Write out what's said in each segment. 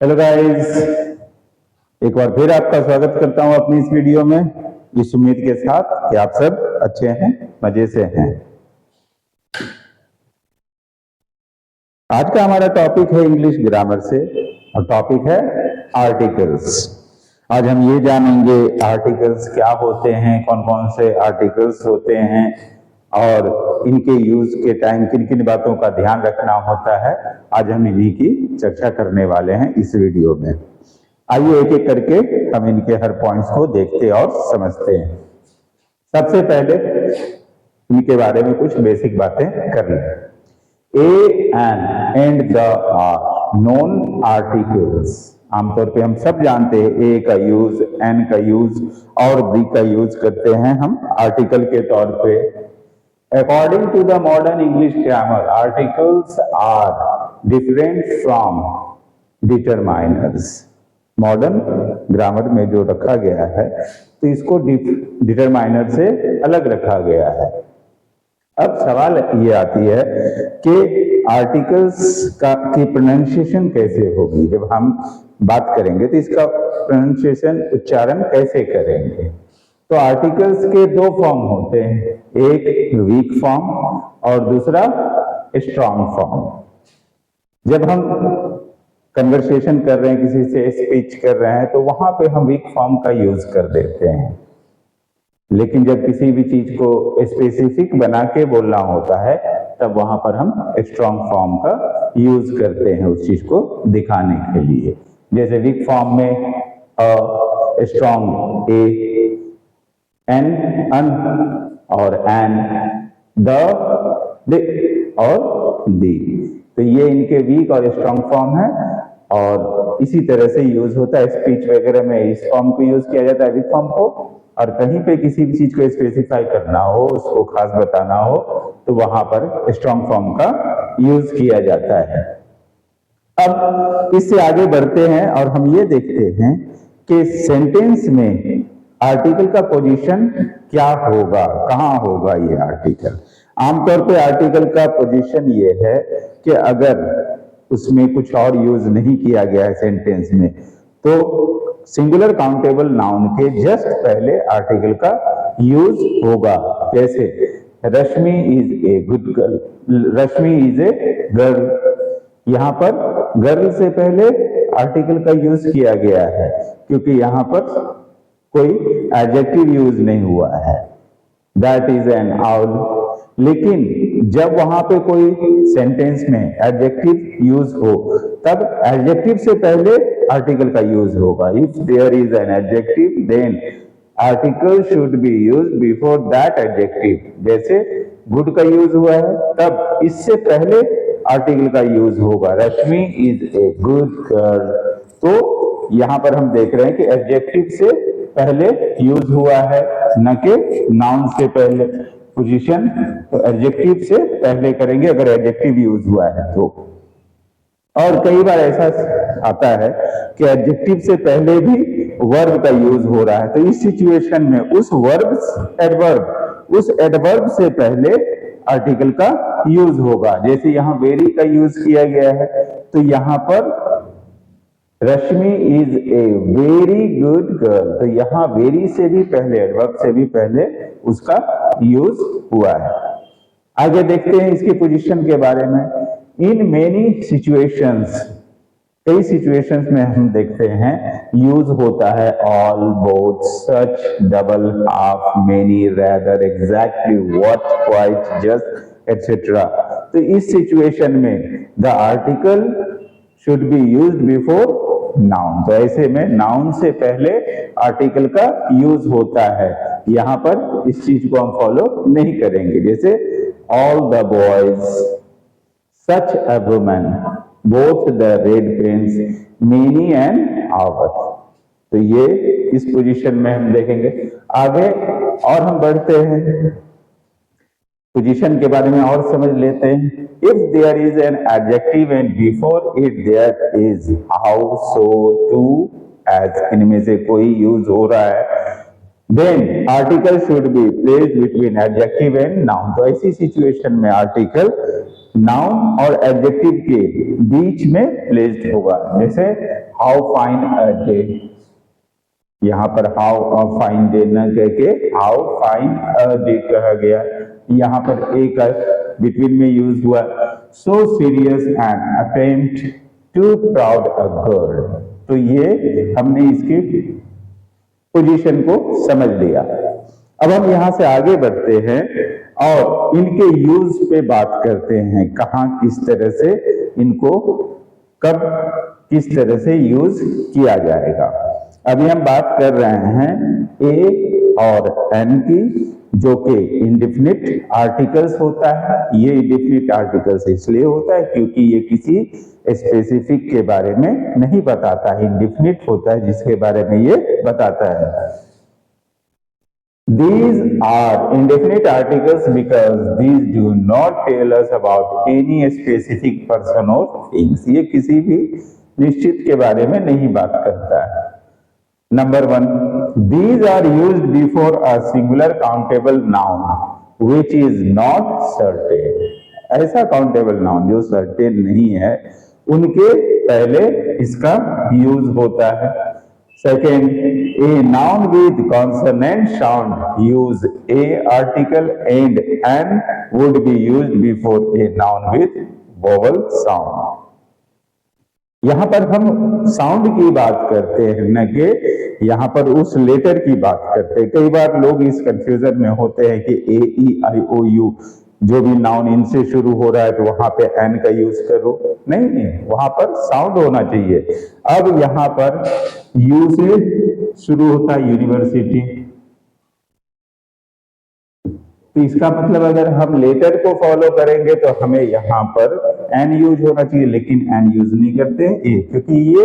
Hello guys, एक बार फिर आपका स्वागत करता हूं अपनी इस वीडियो में, इस उम्मीद के साथ कि आप सब अच्छे हैं, मजे से हैं। आज का हमारा टॉपिक है इंग्लिश ग्रामर से और टॉपिक है आर्टिकल्स। आज हम ये जानेंगे आर्टिकल्स क्या होते हैं, कौन कौन से आर्टिकल्स होते हैं और इनके यूज के टाइम किन किन बातों का ध्यान रखना होता है। आज हम इन्हीं की चर्चा करने वाले हैं इस वीडियो में। आइए एक एक करके हम इनके हर पॉइंट्स को देखते और समझते हैं। सबसे पहले इनके बारे में कुछ बेसिक बातें कर लें। A, an and the are known articles. आमतौर पे हम सब जानते हैं ए का यूज, एन का यूज और दी का यूज करते हैं हम आर्टिकल के तौर पे। According to the modern English grammar, articles are different from determiners. Modern grammar में जो रखा गया है तो इसको डिटरमाइनर से अलग रखा गया है। अब सवाल ये आती है कि आर्टिकल्स की प्रोनाउंसिएशन कैसे होगी। जब हम बात करेंगे तो इसका प्रोनाउंसिएशन, उच्चारण कैसे करेंगे। तो आर्टिकल्स के दो फॉर्म होते हैं, एक वीक फॉर्म और दूसरा स्ट्रॉन्ग फॉर्म। जब हम कन्वर्सेशन कर रहे हैं, किसी से स्पीच कर रहे हैं, तो वहां पे हम वीक फॉर्म का यूज कर देते हैं। लेकिन जब किसी भी चीज को स्पेसिफिक बना के बोलना होता है तब वहां पर हम स्ट्रॉन्ग फॉर्म का यूज करते हैं उस चीज को दिखाने के लिए। जैसे वीक फॉर्म में स्ट्रॉन्ग ए, एन, अन और एन, द, और दी। तो ये इनके वीक और स्ट्रॉन्ग फॉर्म है और इसी तरह से यूज होता है। स्पीच वगैरह में इस फॉर्म को यूज किया जाता है, वीक फॉर्म को। और कहीं पे किसी भी चीज को स्पेसिफाई करना हो, उसको खास बताना हो, तो वहां पर स्ट्रॉन्ग फॉर्म का यूज किया जाता है। अब इससे आगे बढ़ते हैं और हम ये देखते हैं कि सेंटेंस में आर्टिकल का पोजीशन क्या होगा, कहां होगा ये आर्टिकल। आमतौर पे आर्टिकल का पोजीशन ये है कि अगर उसमें कुछ और यूज नहीं किया गया है सेंटेंस में, तो सिंगुलर काउंटेबल नाउन के जस्ट पहले आर्टिकल का यूज होगा। जैसे Rashmi is a good girl, Rashmi is a girl. यहां पर गर्ल से पहले आर्टिकल का यूज किया गया है क्योंकि यहां पर कोई एडजेक्टिव यूज नहीं हुआ है। That is an owl. लेकिन जब वहां पे कोई सेंटेंस में एडजेक्टिव यूज हो तब एडजेक्टिव से पहले आर्टिकल का यूज होगा। If there is an adjective then article should be use before that adjective. जैसे गुड का यूज हुआ है तब इससे पहले आर्टिकल का यूज होगा। Rashmi is a good girl. तो यहां पर हम देख रहे हैं कि एडजेक्टिव से पहले यूज हुआ है, न कि नाउन से पहले। पोजीशन तो एडजेक्टिव से पहले करेंगे अगर एडजेक्टिव यूज हुआ है तो। और कई बार ऐसा आता है कि एडजेक्टिव से पहले भी वर्ब का यूज हो रहा है, तो इस सिचुएशन में उस एडवर्ब से पहले आर्टिकल का यूज होगा। जैसे यहां वेरी का यूज किया गया है तो यहां पर Rashmi is a very good girl. तो यहां वेरी से भी पहले, एडवर्ब से भी पहले उसका यूज हुआ है। आगे देखते हैं इसकी पोजीशन के बारे में। इन मेनी सिचुएशंस, कई सिचुएशंस में हम देखते हैं यूज होता है all, both, such, double, half, many, rather, exactly, what, quite, just, etcetera. तो इस सिचुएशन में the article should be used before noun. तो ऐसे में नाउन से पहले आर्टिकल का यूज होता है। यहां पर इस चीज को हम फॉलो नहीं करेंगे। जैसे all the boys, such a woman, both the red pens, many and hour. तो ये इस पोजीशन में हम देखेंगे। आगे और हम बढ़ते हैं, पोजीशन के बारे में और समझ लेते हैं। If there is an adjective and before it there is how, so, too, as, इनमें से कोई यूज हो रहा है, then article should be placed between adjective and noun. तो ऐसी सिचुएशन में आर्टिकल नाउन और एडजेक्टिव के बीच में प्लेस्ड होगा। जैसे हाउ फाइन अ डे, यहां पर हाउ फाइन डे न कह के हाउ फाइन अ डे कहा गया, यहां पर ए का बिटवीन में यूज हुआ। So serious and attempt to proud a girl, तो ये हमने इसकी पोजीशन को समझ लिया। अब हम यहां से आगे बढ़ते हैं और इनके यूज पे बात करते हैं, कहां किस तरह से इनको कब किस तरह से यूज किया जाएगा। अभी हम बात कर रहे हैं ए और एन की, जो कि इंडेफिनिट आर्टिकल्स होता है। ये इंडेफिनिट आर्टिकल्स इसलिए होता है क्योंकि ये किसी स्पेसिफिक के बारे में नहीं बताता है, इंडेफिनिट होता है जिसके बारे में ये बताता है। These are indefinite articles because these do not tell us about any specific person or things. ये किसी भी निश्चित के बारे में नहीं बात करता है। Number 1, these are used before a singular countable noun which is not certain. ऐसा countable noun जो certain नहीं है, उनके पहले इसका यूज होता है। Second, a noun with consonant sound use a article and an would be used before a noun with vowel sound. यहां पर हम साउंड की बात करते हैं, न कि यहां पर उस लेटर की बात करते हैं। कई बार लोग इस कंफ्यूजन में होते हैं कि ए ई आई ओ यू जो भी नाउन इनसे शुरू हो रहा है तो वहां पे एन का यूज करो, नहीं, वहां पर साउंड होना चाहिए। अब यहां पर यू से शुरू होता है यूनिवर्सिटी, तो इसका मतलब अगर हम लेटर को फॉलो करेंगे तो हमें यहां पर एन यूज होना चाहिए, लेकिन एन यूज नहीं करते ए, क्योंकि ये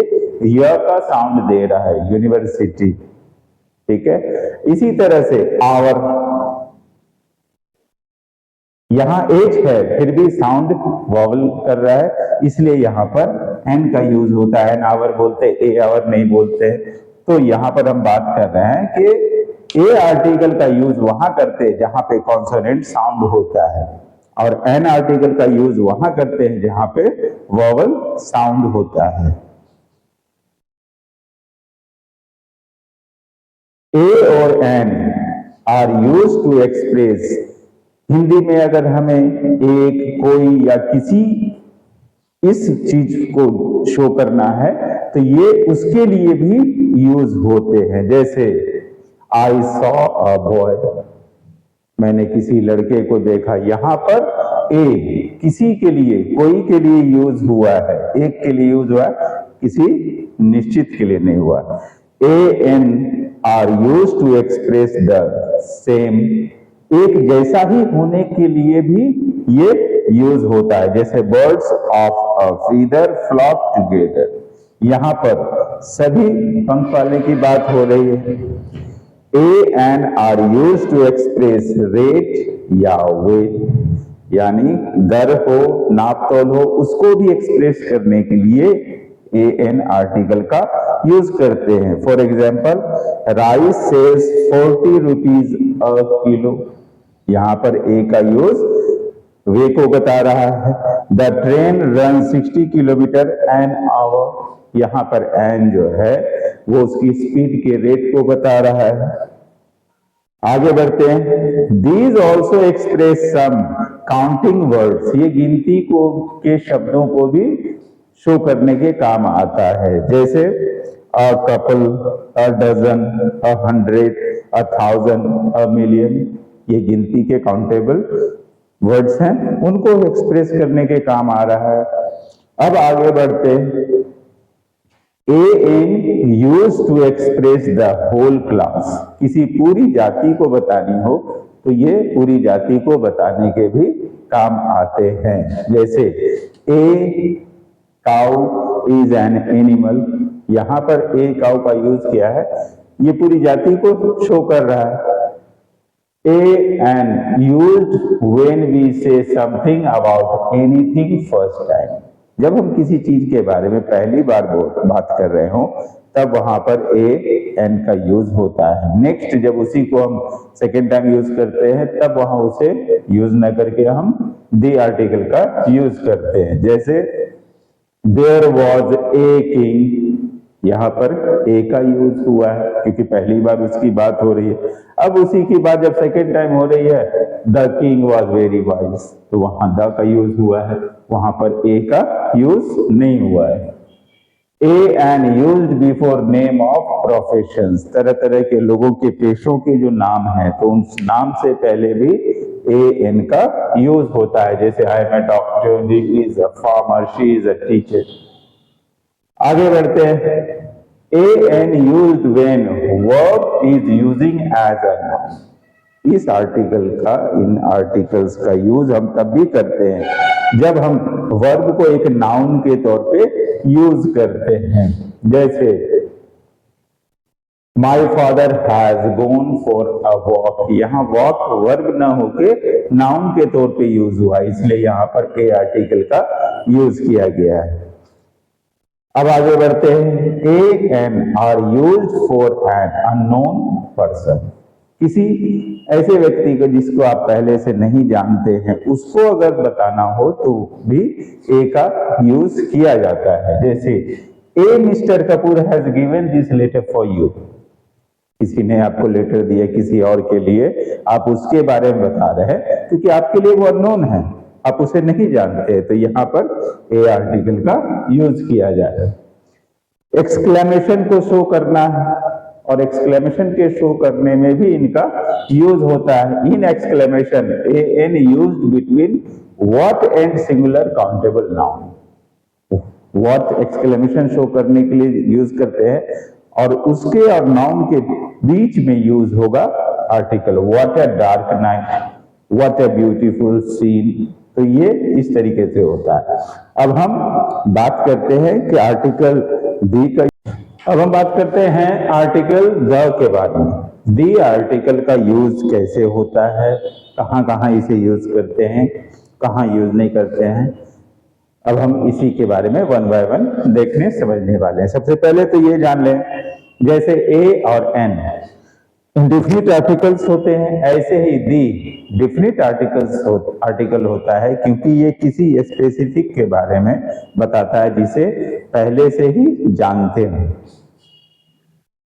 य का साउंड दे रहा है यूनिवर्सिटी। ठीक है, इसी तरह से आवर, यहां एच है फिर भी साउंड वॉवल कर रहा है, इसलिए यहां पर एन का यूज होता है। एन आवर बोलते, ए आवर नहीं बोलते। तो यहां पर हम बात कर रहे हैं कि ए आर्टिकल का यूज वहां करते हैं जहां पे कॉन्सोनेंट साउंड होता है, और एन आर्टिकल का यूज वहां करते हैं जहां पे वॉवल साउंड होता है। ए और an are used to express, Hindi में अगर हमें एक, कोई या किसी इस चीज को शो करना है तो ये उसके लिए भी यूज होते हैं। जैसे आई सॉ अ बॉय, मैंने किसी लड़के को देखा, यहां पर ए किसी के लिए, कोई के लिए यूज हुआ है, एक के लिए यूज हुआ है, किसी निश्चित के लिए नहीं हुआ। A an are use to express the same, एक जैसा ही होने के लिए भी ये यूज होता है। जैसे birds of a feather flock together, यहां पर सभी पंख वाले की बात हो रही है। A an are use to express rate या वेट, यानी दर हो, नाप तोल हो, उसको भी एक्सप्रेस करने के लिए ए एन आर्टिकल का यूज करते हैं। For example, rice sells 40 rupees a kilo, यहां पर ए का यूज वे को बता रहा है। The train run 60 kilometre an hour, यहां पर एन जो है वो उसकी स्पीड के रेट को बता रहा है। आगे बढ़ते हैं। These also express some counting words, ये गिनती को के शब्दों को भी शो करने के काम आता है। जैसे अ कपल, अ डजन, 100, 1000, 1,000,000, ये गिनती के काउंटेबल वर्ड्स हैं, उनको एक्सप्रेस करने के काम आ रहा है। अब आगे बढ़ते, a an use to express the whole class, किसी पूरी जाति को बतानी हो तो ये पूरी जाति को बताने के भी काम आते हैं। जैसे a cow is an animal, यहां पर ए काउ का यूज किया है, ये पूरी जाति को शो कर रहा है। A and used when we say something about anything first time, जब हम किसी चीज के बारे में पहली बार बात कर रहे हो तब वहां पर ए एन का यूज होता है। नेक्स्ट जब उसी को हम सेकेंड टाइम यूज करते हैं तब वहां उसे यूज न करके हम द आर्टिकल का यूज करते हैं। जैसे देयर वॉज ए किंग, यहां पर ए का यूज हुआ है क्योंकि पहली बार उसकी बात हो रही है। अब उसी की बात जब सेकेंड टाइम हो रही है, the king was very wise, तो वहां द का यूज हुआ है, वहां पर ए का यूज नहीं हुआ है। A an used before name of professions, तरह तरह के लोगों के पेशों के जो नाम है तो उन नाम से पहले भी ए एन का यूज होता है। जैसे I am a doctor, he is a farmer, she is a teacher. आगे बढ़ते हैं। A an used when verb is using as a noun. इस आर्टिकल का, इन आर्टिकल्स का यूज हम तब भी करते हैं जब हम वर्ब को एक नाउन के तौर पे यूज करते हैं। जैसे my father has gone for a walk, यहां वॉक वर्ब ना होके नाउन के तौर पे यूज हुआ, इसलिए यहां पर ए आर्टिकल का यूज किया गया है। अब आगे बढ़ते हैं। A an are used for an unknown person, किसी ऐसे व्यक्ति को जिसको आप पहले से नहीं जानते हैं उसको अगर बताना हो तो भी ए का यूज किया जाता है। जैसे a mister Kapoor has given this letter for you, किसी ने आपको लेटर दिया किसी और के लिए, आप उसके बारे में बता रहे हैं क्योंकि आपके लिए वो अननोन है, आप उसे नहीं जानते, तो यहां पर ए आर्टिकल का यूज किया जाए। एक्सक्लेमेशन को शो करना है और एक्सक्लेमेशन के शो करने में भी इनका यूज होता है। In exclamation a an used between what and singular countable noun. What exclamation show करने के लिए यूज करते हैं और उसके और नाउन के बीच में यूज होगा article. What a dark night, what a beautiful scene, तो ये इस तरीके से होता है। अब हम बात करते हैं कि आर्टिकल दी का, अब हम बात करते हैं आर्टिकल द के बारे में। दी आर्टिकल का यूज कैसे होता है, कहां कहां इसे यूज करते हैं, कहां यूज नहीं करते हैं, अब हम इसी के बारे में वन बाय वन देखने समझने वाले हैं। सबसे पहले तो ये जान लें, जैसे ए और एन इंडिफिनिट आर्टिकल्स होते हैं, ऐसे ही दी डिफिनिट आर्टिकल होता है क्योंकि ये किसी स्पेसिफिक के बारे में बताता है जिसे पहले से ही जानते हैं।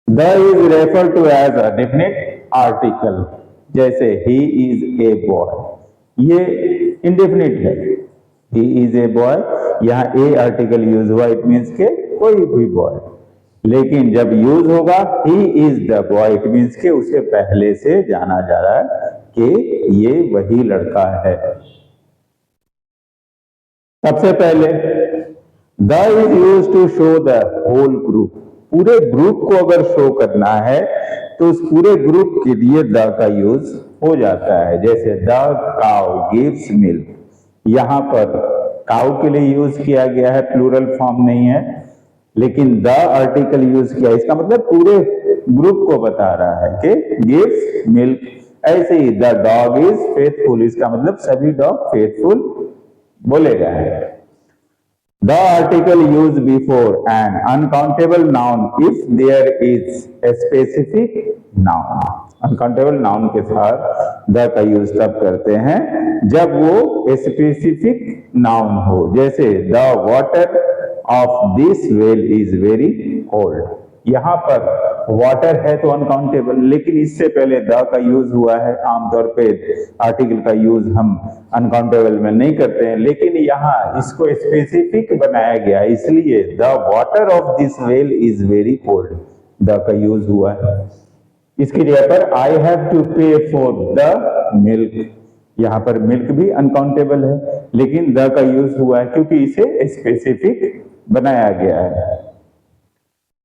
The is refer to as a definite article, जैसे ही इज ए बॉय, ये इंडेफिनिट है, ही इज ए बॉय, यहां ए आर्टिकल यूज हुआ, इट मीन्स के कोई भी बॉय। लेकिन जब यूज होगा he is the boy, it means के उसे पहले से जाना जा रहा है कि ये वही लड़का है। सबसे पहले the is use to show the whole group, पूरे ग्रुप को अगर शो करना है तो उस पूरे ग्रुप के लिए द का यूज हो जाता है। जैसे द काउ गिव्स मिल्क, यहां पर काउ के लिए यूज किया गया है, प्लूरल फॉर्म नहीं है, लेकिन द आर्टिकल यूज किया, इसका मतलब पूरे ग्रुप को बता रहा है कि गिव्स मिल्क। ऐसे ही द डॉग इज फेथफुल, इसका मतलब सभी डॉग फेथफुल बोले गए हैं। The article use before an uncountable noun if there is a specific noun, uncountable noun के साथ द का यूज तब करते हैं जब वो स्पेसिफिक नाउन हो। जैसे the water of this well is very cold, यहां पर वाटर है तो अनकाउंटेबल, लेकिन इससे पहले द का यूज हुआ है। आमतौर पे आर्टिकल का यूज हम अनकाउंटेबल में नहीं करते हैं, लेकिन यहाँ इसको स्पेसिफिक बनाया गया इसलिए the water of this well is very cold, the का यूज हुआ है। इसकी जगह पर आई हैव टू पे फॉर द मिल्क, यहां पर मिल्क भी अनकाउंटेबल है लेकिन द का यूज हुआ है क्योंकि इसे स्पेसिफिक बनाया गया है।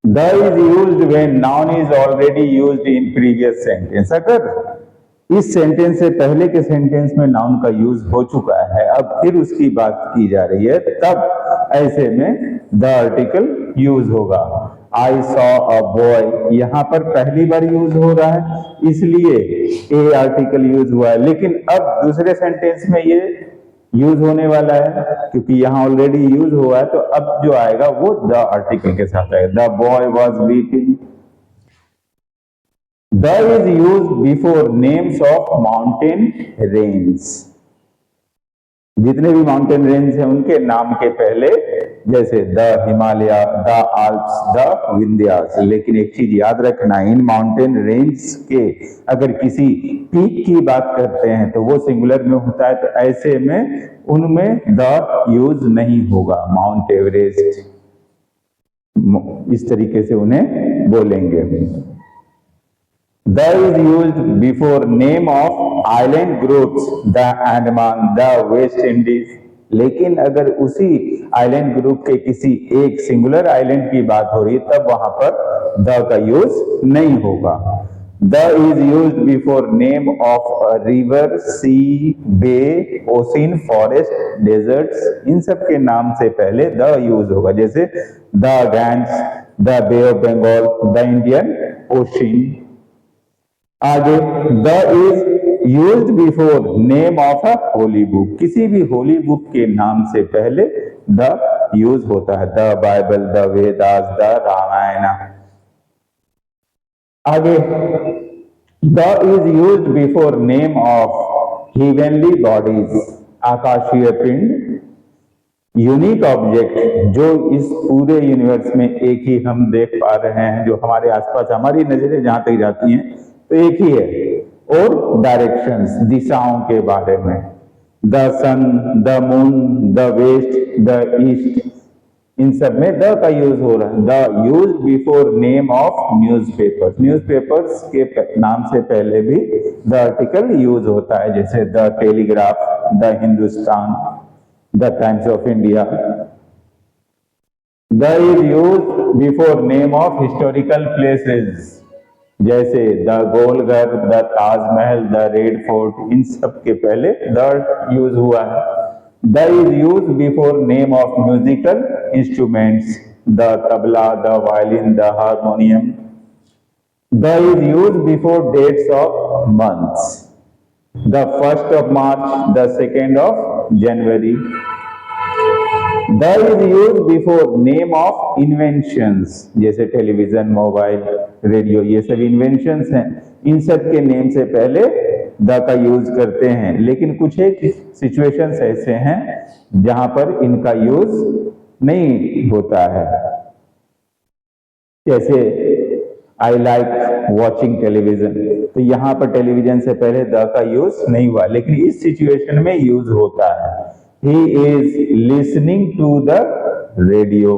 The is used when noun is already used in previous sentence, अगर इस सेंटेंस से पहले के सेंटेंस में नाउन का यूज हो चुका है, अब फिर उसकी बात की जा रही है, तब ऐसे में द आर्टिकल यूज होगा। आई सॉ अ बॉय, यहां पर पहली बार यूज हो रहा है इसलिए ए आर्टिकल यूज हुआ है, लेकिन अब दूसरे सेंटेंस में ये यूज होने वाला है, क्योंकि यहाँ ऑलरेडी यूज हुआ है, तो अब जो आएगा वो द आर्टिकल के साथ आएगा। The boy was beating. The is use before names of mountain range. जितने भी माउंटेन रेंज हैं उनके नाम के पहले, जैसे the Himalaya, the Alps, the Vindhyas. लेकिन एक चीज याद रखना, इन माउंटेन रेंज के अगर किसी पीक की बात करते हैं तो वो सिंगुलर में होता है, तो ऐसे में उनमें द यूज नहीं होगा। माउंट एवरेस्ट, इस तरीके से उन्हें बोलेंगे। The is used before name of island groups, the Andaman, the West Indies. लेकिन अगर उसी आइलैंड ग्रुप के किसी एक सिंगुलर आइलैंड की बात हो रही है तब वहां पर द का यूज नहीं होगा। The is used before name of a river, sea, bay, ocean, forest, deserts. इन सब के नाम से पहले द यूज होगा, जैसे the Ganges, the bay of Bengal, the Indian ocean. आगे, the is used before name of a holy book. किसी भी होली बुक के नाम से पहले द यूज होता है। The Bible, the Vedas, the Ramayan. आगे, the is used before name of heavenly bodies, आकाशीय पिंड, यूनिक ऑब्जेक्ट जो इस पूरे यूनिवर्स में एक ही हम देख पा रहे हैं, जो हमारे आसपास हमारी नजरें जहां तक जाती हैं तो एक ही है। और डायरेक्शंस, दिशाओं के बारे में, the sun, the moon, the west, the east, इन सब में द का यूज हो रहा है। The use before name of newspapers. Newspapers के नाम से पहले भी द आर्टिकल यूज होता है, जैसे the Telegraph, the Hindustan, the Times of India. The is use before name of historical places, जैसे the Golghar, the Taj Mahal, the Red Fort. इन सब के पहले द यूज हुआ है। The is use before name of musical instruments, the tabla, the violin, the harmonium. The is use before dates of months, द 1st of March, the 2nd of January. The is use before name of inventions, जैसे television, mobile, radio, ये सब inventions हैं। इन सब के name से पहले the का यूज करते हैं। लेकिन कुछ एक सिचुएशंस ऐसे हैं जहां पर इनका यूज नहीं होता है, जैसे आई लाइक वॉचिंग टेलीविजन, तो यहां पर टेलीविजन से पहले द का यूज नहीं हुआ, लेकिन इस सिचुएशन में यूज होता है। He is listening to the radio.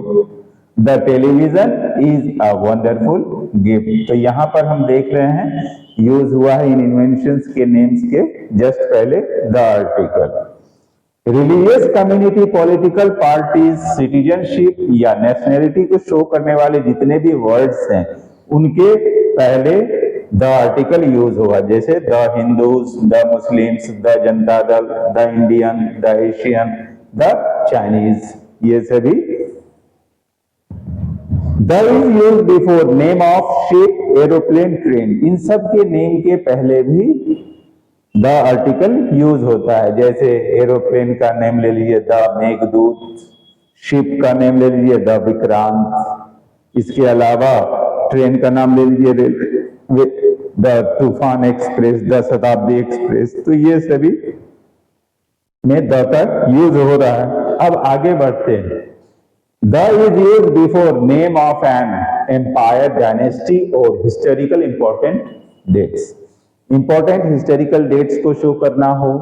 The television is a wonderful gift. तो यहां पर हम देख रहे हैं यूज हुआ है इन इन्वेंशंस के नेम्स के जस्ट पहले the article. Religious community, political parties, citizenship या नेशनैलिटी को शो करने वाले जितने भी वर्ड्स हैं उनके पहले द आर्टिकल यूज होगा, जैसे the Hindus, the Muslims, the Janata Dal, the Indian, the Asian, the Chinese, ये सभी। The is use before name of ship, aeroplane, train. इन सब के नेम के पहले भी द आर्टिकल यूज होता है, जैसे एरोप्लेन का नेम ले लीजिए द मेघदूत, शिप का नेम ले लीजिए द विक्रांत। इसके अलावा ट्रेन का नाम ले लीजिए द तूफान एक्सप्रेस, द शताब्दी एक्सप्रेस। तो ये सभी में द का यूज हो रहा है। अब आगे बढ़ते हैं। The is use before name of an empire, dynasty और historical important dates. Important historical dates को शो करना हो,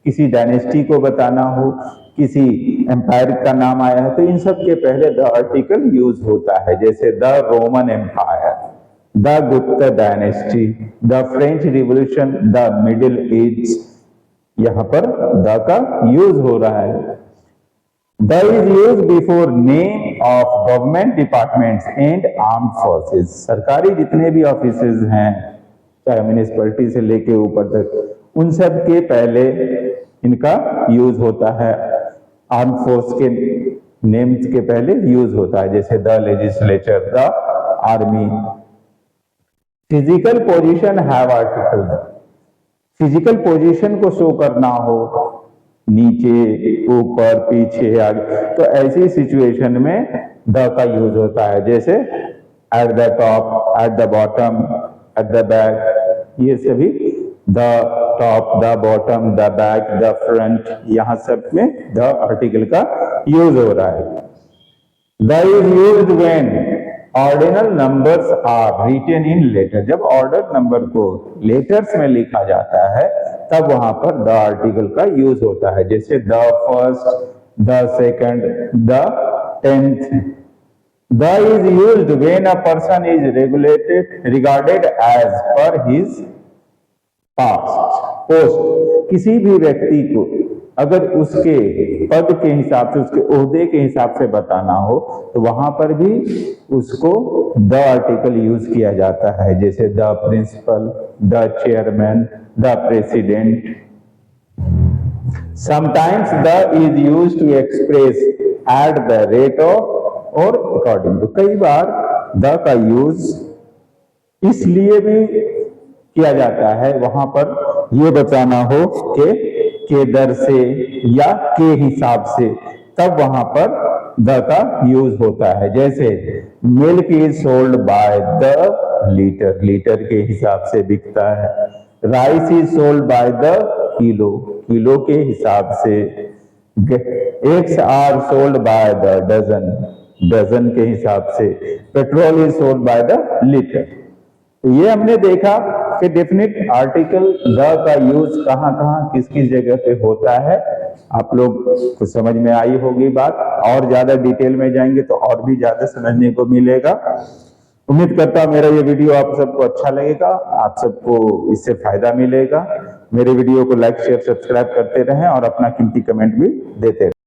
किसी डायनेस्टी को बताना हो, किसी एम्पायर का नाम आया है, तो इन सब के पहले द आर्टिकल यूज होता है, जैसे the Roman empire, the Gupta dynasty, the French revolution, the middle age. यहां पर द का यूज हो रहा है। The is use before name of government departments and armed forces. सरकारी जितने भी ऑफिसेज हैं, चाहे म्युनिसिपैलिटी से लेके ऊपर तक, उन सब के पहले इनका यूज होता है। आर्म फोर्स के नेम्स के पहले यूज होता है, जैसे the legislature, the army. Physical position have article. Physical position को शो करना हो, नीचे, ऊपर, पीछे, आगे। तो ऐसी सिचुएशन में द का यूज होता है, जैसे at the top, at the bottom, at the back, ये सभी the top, the bottom, the back, the front, यहां सब में द आर्टिकल का यूज हो रहा है। The is used when ordinal numbers are written in letter. जब ऑर्डर नंबर को लेटर्स में लिखा जाता है तब वहां पर द आर्टिकल का यूज होता है, जैसे the first, the second, the 10th। The is used when a person is regarded as per his post। किसी भी व्यक्ति को अगर उसके पद के हिसाब से, उसके ओहदे के हिसाब से बताना हो तो वहां पर भी उसको द आर्टिकल यूज किया जाता है, जैसे the principal, the chairman, the president. Sometimes the is used to express at the rate of और अकॉर्डिंग टू। कई बार द का यूज इसलिए भी किया जाता है वहां पर ये बताना हो के दर से या के हिसाब से, तब वहां पर द का यूज होता है, जैसे milk is sold by the litre, litre के हिसाब से बिकता है। Rice is sold by the kilo, kilo के हिसाब से। Eggs are sold by the dozen, dozen के हिसाब से। Petrol is sold by the litre. तो ये हमने देखा कि डेफिनेट आर्टिकल द का यूज कहां कहां किस किस जगह पे होता है। आप लोग को समझ में आई होगी बात, और ज्यादा डिटेल में जाएंगे तो और भी ज्यादा समझने को मिलेगा। उम्मीद करता हूं मेरा ये वीडियो आप सबको अच्छा लगेगा, आप सबको इससे फायदा मिलेगा। मेरे वीडियो को लाइक, शेयर, सब्सक्राइब करते रहें और अपना कीमती कमेंट भी देते रहें।